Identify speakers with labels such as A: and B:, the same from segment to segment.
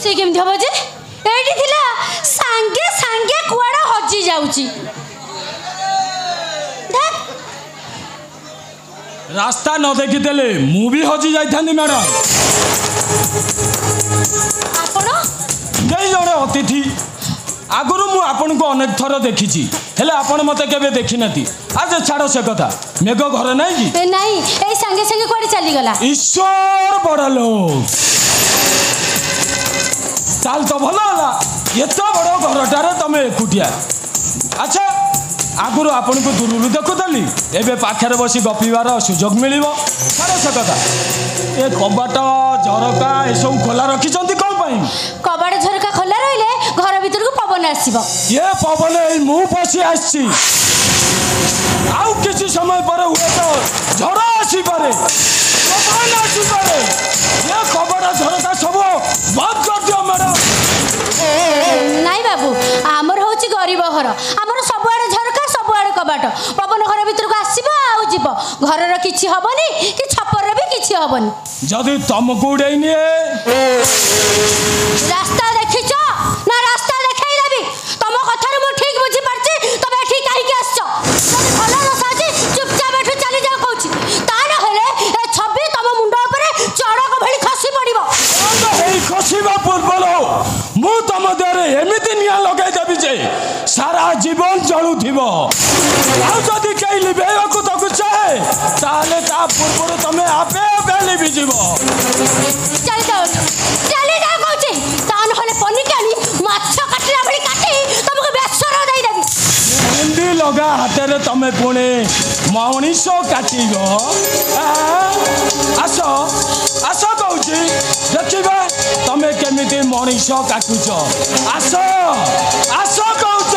A: से केमती हम जे एठी थिला सांगे सांगे कुआडा हजी जाउची
B: रास्ता न देखी देले मु भी हजी जाई थानी मैडम
A: आपण
B: जई जणे अतिथि आगुरु मु आपन को अनेक थर देखिछि हेले आपन मते केबे देखि नथि आज छाड़ो से कथा मेघ घर नै कि
A: नहीं ए संगे संगे कोड़ी चली गला
B: ईश्वर बड़ लोग चाल तो भलो होला एत बड़ घरटारे तमे एकुटिया अच्छा आगुरु आपन को दूरु देखुदली एबे पाखरे बसी गपिबार सुजोग मिलिबो छाड़ो से कथा ए कबाट झरका ए सब खोला रखिचंती कोन पई
A: कबाड़ झरका खोला रहिले घर भीतर को पवन आसीबो
B: ये पवन मु पसी आछि आउ किसी समय पर हुए तो झड़ आसी पारे पवन आसी पारे ये कबाट झरका सब बंद कर दियो मैडम
A: नहीं बाबू आमर होची गरीब घर आमर सबआड़े झरका सबआड़े कबाट पवन घर भीतर को आसीबो आउ जीवो घरर किछि हबनी कि छपर भी किछि हबनी
B: जदि तुमको उड़ैनी
A: रास्ता देखिछ ना रास्ता देखाई देबी तुम कथा मु ठीक बुझी परछि तबे ठीक काहे के आछो जदि भलो रसाजी चुपचाप बैठ चली जाओ कहूची ता न हेले ए छबी तुम मुंड ऊपर चड़क भली खसी पड़िबो
B: एई खसीबा पूर्वलो मु तुम देरे एमिति निया लगाई देबी जे सारा जीवन जळुथिबो आ जदि केई लिबेको तकु चाहे ताले ता पूर्वरो तमे आपे आपे लिबि जीवो
A: चली जाओ कहूची ता न हेले पनिकानी माछ काटला भली काटी तुमको बेसर देई देबी
B: हिंदी लगा हाथे तमें पुणे मनीष काटिगो आस आस कौच देखा तमें केमिति मनीष काटुच आस आस कौच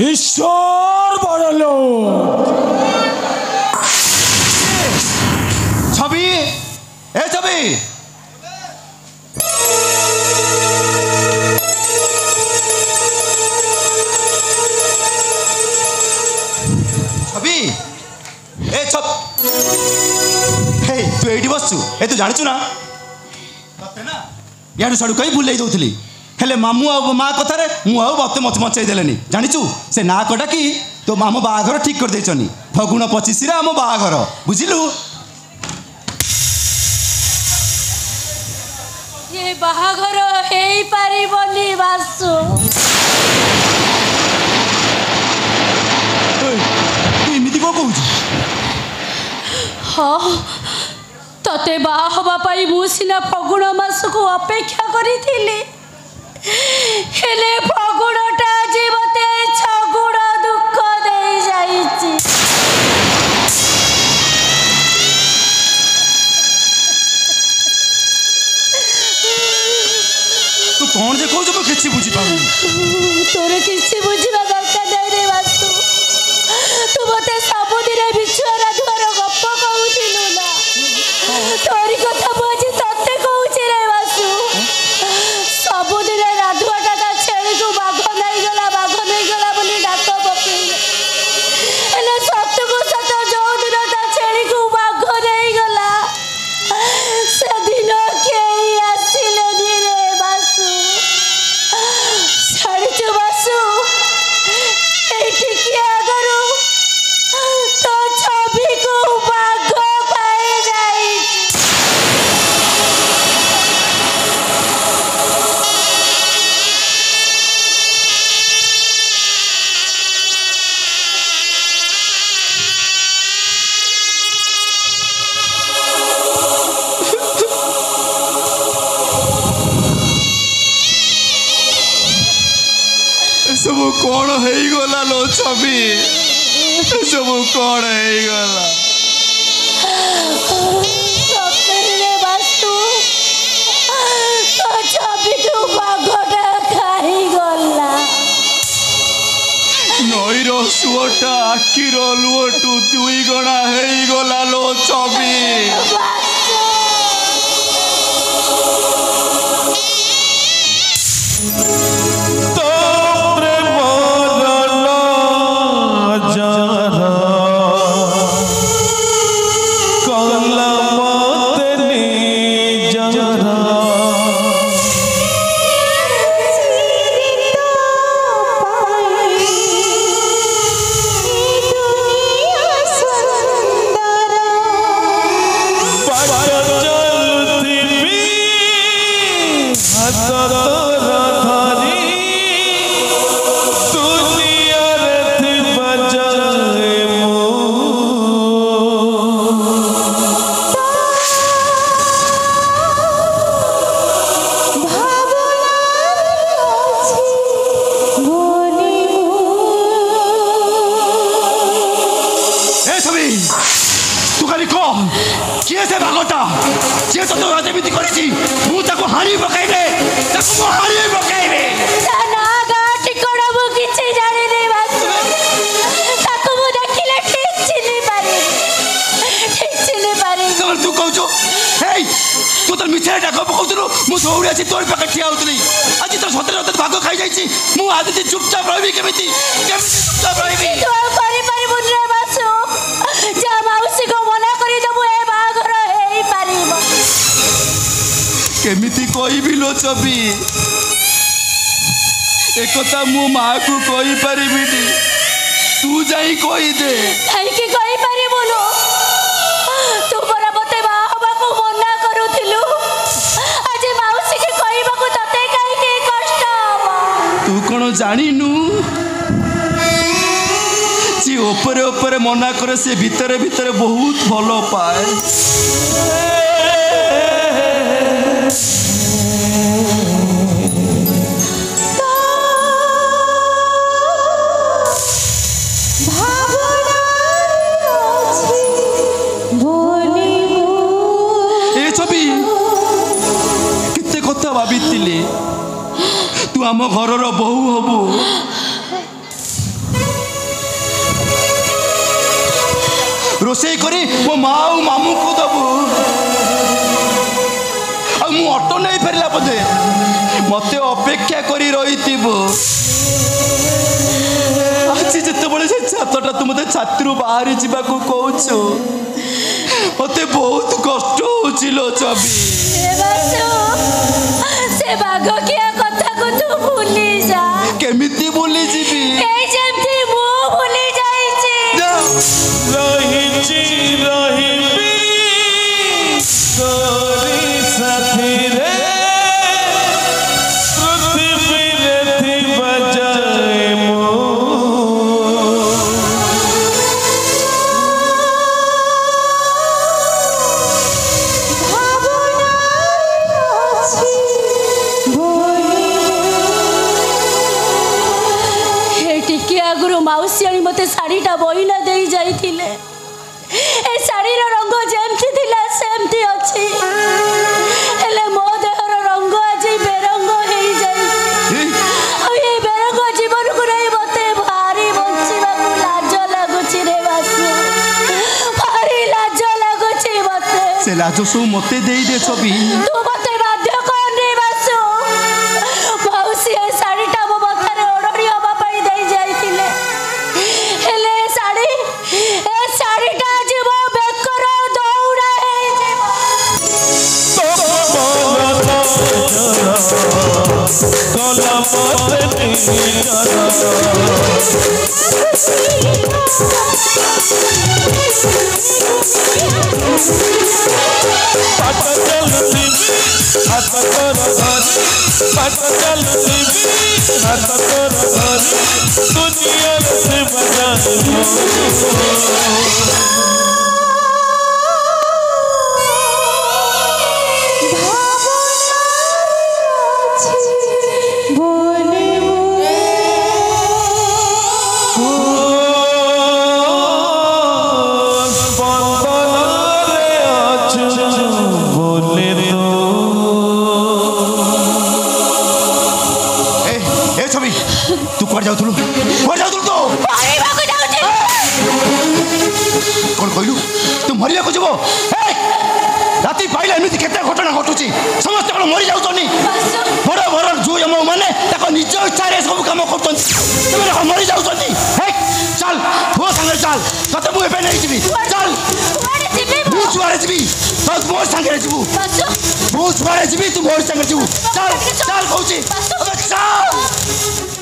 B: ईश्वर बड़ लोग
C: छवि ए छवि छवि ए छप हे तू एठी बसछु ए तू जानिछु ना तते ना याडू साडू कई भूल दउथली हेले मामू आ माँ कथारे मु मत मत मचाई देलेनी जानिछु से ना कटा कि तो मामू बाहाघर ठीक कर देछनी फगुण 25 रे आम बाहाघर बुझिलु
A: ये बाहाघर हेई पारिबनी बासु
C: तू इमिति को कहू
A: हाँ तते बाहा हवा पाई मु सिना फगुण मास को अपेक्षा करिथिली हेले फगुणटा जी मते छगुण दुख दे जाईची
C: तू कौन जे कहू जो किछि बुझी पाऊ
A: तोरे किछि बुझिबा दरकार नै रे वास्तु तू मते सबुदिने बिछुआरा दुआर गप्प कहउथिलु ना तोरी कथा बुझी तते कहउछि रे वास्तु सबुदिने राधुआटा ता छेली को बाघ नहीं गला बोली डाक पपी एले सत्य को सत जो दिन ता छेली को बाघ नहीं गला से दिन के आसिले रे
C: कौन हो गला लो छवि सब कौन हो गला
A: ସତରେ ବାସ୍ତୁ ତୋ ଛବିକୁ ବାଘଟା ଖାଇଗଲା।
C: ନଈର ସୁଅଟା ଆଖିର ଲୁଅଠୁ 2 ଗଣା ହେଇଗଲା ଲୋ ଛବି। किए से भागोटा जे तो राजनीति करिछि मु ताको हाणी पकाइबे ताको मु हाणी पकाइबे
A: ना गा टिकोड़ा मु किछि जानि नै बासु ताको मु देखिले ठीक चिनी पारे
C: कौन तू कहू हे तू तो मिछे डाक पकाउतलु मु दौड़ी आछि तोर पाके ठिया होतली आज तो सतरे सतरे भाग खाई जाइछि मु आज चुपचाप रहबी केमिति चुपचाप रहबी
A: तू करि पारि बुन रे बासु जा माउसी को मना करी दबु ए बाघर हेई पारिबो
C: केमिति कहबी लो छवि एकता मु माँ को कहि परिबिनी तू जाई कहि दे
A: काई की कहि परिबोलो तू बरा बते बाबा को मना करूथिलु आज माउसी के कहिबा को तते काई के कष्ट हबो
C: तू कोन जानिनु जी ऊपर ऊपर मना करे से भीतर भीतर बहुत भलो पाए भाविले तू आम घर बहु हबु रोषे करी मो माँ और मामू को दबु मु ऑटो नहीं फेरला बोधे मते अपेक्षा करी रही आज जिते से छात्रटा तू मत छात्री बाहर जावाक कौच मते बहुत कष्ट हो छवि
A: से बाघ किया कथा को तू भूली जा
C: केमिति भूली जीवी
A: ए जेमती मु भूली जाईची
B: रहिची रहिबी तोरी साथी रे पृथ्वी रे थी बजाए मो
A: माउसी मते शाढ़ीटा बहिना दे जाइथिले ए शाढ़ीर रंग जेमती थिला सेमती अछि हेले मो देहर रंग आज बेरंग हेई जाई आ ए बेरंग जीवन को नै मते भारी बंचिबा को लाज लागुची रे बासु भारी लाज लागुची मते
C: से लाज सु मते देई दे छवि
A: तू मते बाध्य कोन रे बासु माउसी ए शाढ़ीटा मो माथारे ओढड़ी हबा पई देई जाइथिले
B: दुनिया से बजाए
C: କୁଆଡ଼େ ଯାଉଥିଲୁ ତୁ
A: ମରିବାକୁ ଯାଉଛି।
C: କ'ଣ କହିଲୁ ତୁ ମରିବାକୁ ଯିବ? ରାତି ପାଇଲେ ଏମିତି କେତେ ଘଟଣା ଘଟୁଛି ସମସ୍ତେ କ'ଣ ମରିଯାଉଛନ୍ତି ବଡ଼ ବଡ଼ ଯୋଉ ଆମ ମାନେ ତାଙ୍କ ନିଜ ଇଚ୍ଛାରେ ସବୁ କାମ କରୁଛନ୍ତି ସେମାନେ କ'ଣ ମରିଯାଉଛନ୍ତି? ଚାଲ ମୋ ସାଙ୍ଗରେ ଚାଲ ତତେ ମୁଁ ଏବେ ନେଇଯିବି ଚାଲ ମୁଁ ଯୁଆଡ଼େ ଯିବି ତୁ ମୋ ସାଙ୍ଗରେ ଯିବୁ ମୁଁ ଯୁଆଡ଼େ ଯିବି ତୁ ମୋ ସାଙ୍ଗରେ ଯିବୁ ଚାଲ ଚାଲ କହୁଛି ଚାଲ